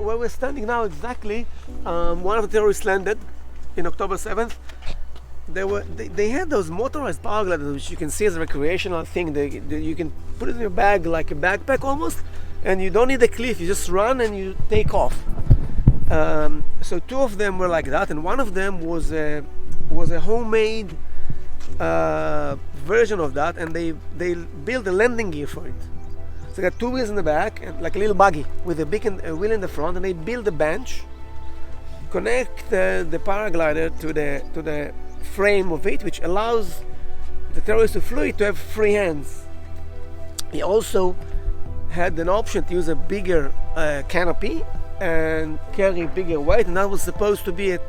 where we're standing now exactly, one of the terrorists landed in October 7th. They had those motorized paragliders, which you can see as a recreational thing. You can put it in your bag like a backpack almost, and you don't need a cliff. You just run and you take off. So two of them were like that, and one of them was a homemade version of that, and they built a landing gear for it. So they got two wheels in the back and like a little buggy with a big wheel in the front, and they built a bench, connect the paraglider to the frame of it, which allows the terrorist to fly to have free hands. He also had an option to use a bigger canopy and carry bigger weight, and that was supposed to be a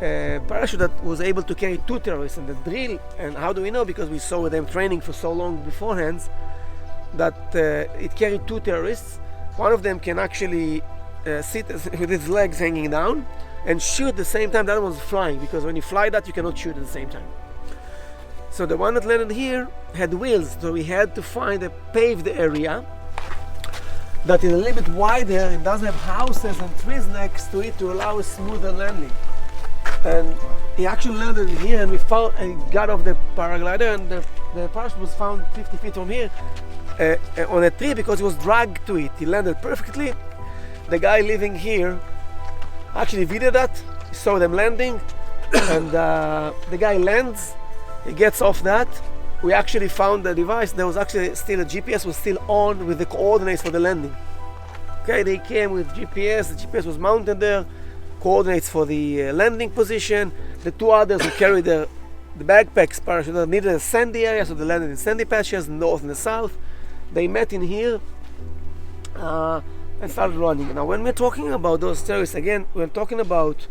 parachute that was able to carry two terrorists. And the drill, and how do we know? Because we saw them training for so long beforehand, that it carried two terrorists. One of them can actually sit with his legs hanging down and shoot at the same time the other one's flying, because when you fly that you cannot shoot at the same time. So the one that landed here had wheels, so we had to find a paved area that is a little bit wider and doesn't have houses and trees next to it to allow a smoother landing. And he actually landed here, and we found and got off the paraglider, and the parachute was found 50 feet from here on a tree because he was dragged to it. He landed perfectly. The guy living here actually videoed that. He saw them landing, and the guy lands. He gets off that. We actually found the device. There was actually still a GPS was still on with the coordinates for the landing. Okay, they came with GPS. The GPS was mounted there. Coordinates for the landing position. The two others who carried the backpacks parachute needed a sandy area, so they landed in sandy patches, north and the south. They met in here and started running. Now, when we're talking about those terrorists, again, we're talking about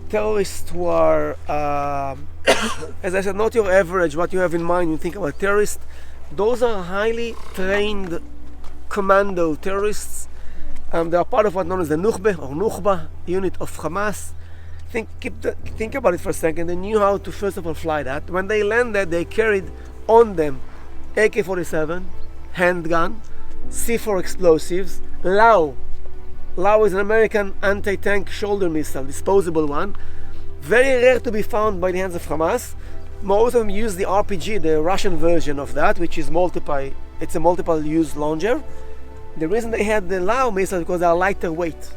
terrorists who are, as I said, not your average, what you have in mind when you think about terrorists. Those are highly trained commando terrorists. They are part of what's known as the Nukhba unit of Hamas. Think about it for a second. They knew how to, first of all, fly that. When they landed, they carried on them AK-47, handgun, C4 explosives, Lao is an American anti-tank shoulder missile, disposable one. Very rare to be found by the hands of Hamas. Most of them use the RPG, the Russian version of that, which is it's a multiple use launcher. The reason they had the Lao missile is because they are lighter weight,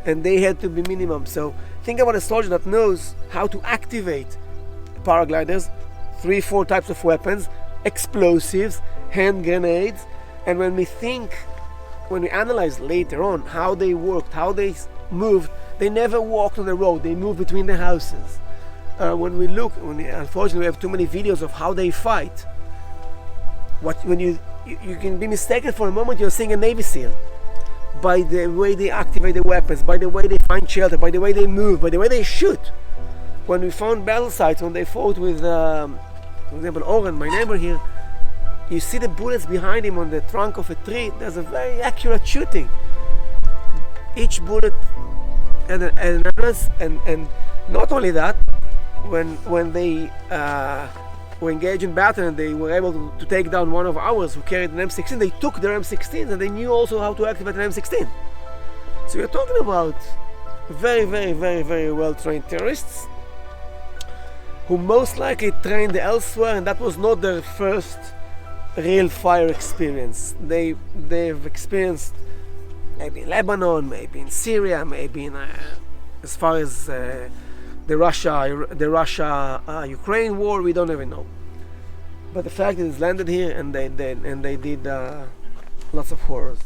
and they had to be minimum. So think about a soldier that knows how to activate paragliders, 3-4 types of weapons, explosives, hand grenades. And when we analyze later on how they worked, how they moved, they never walked on the road, they moved between the houses. Unfortunately we have too many videos of how they fight. When you can be mistaken for a moment, you're seeing a Navy SEAL. By the way they activate the weapons, by the way they find shelter, by the way they move, by the way they shoot. When we found battle sites, when they fought with, for example, Oren, my neighbor here, you see the bullets behind him on the trunk of a tree. There's a very accurate shooting. Each bullet and an address, and not only that, when they were engaged in battle and they were able to take down one of ours who carried an M16, they took their M16s, and they knew also how to activate an M16. So you're talking about very, very, very, very well-trained terrorists who most likely trained elsewhere, and that was not their first real fire experience. They've experienced maybe in Lebanon, maybe in Syria, maybe in as far as the Russia-Ukraine war, we don't even know. But the fact is, it's landed here, and they did lots of horrors.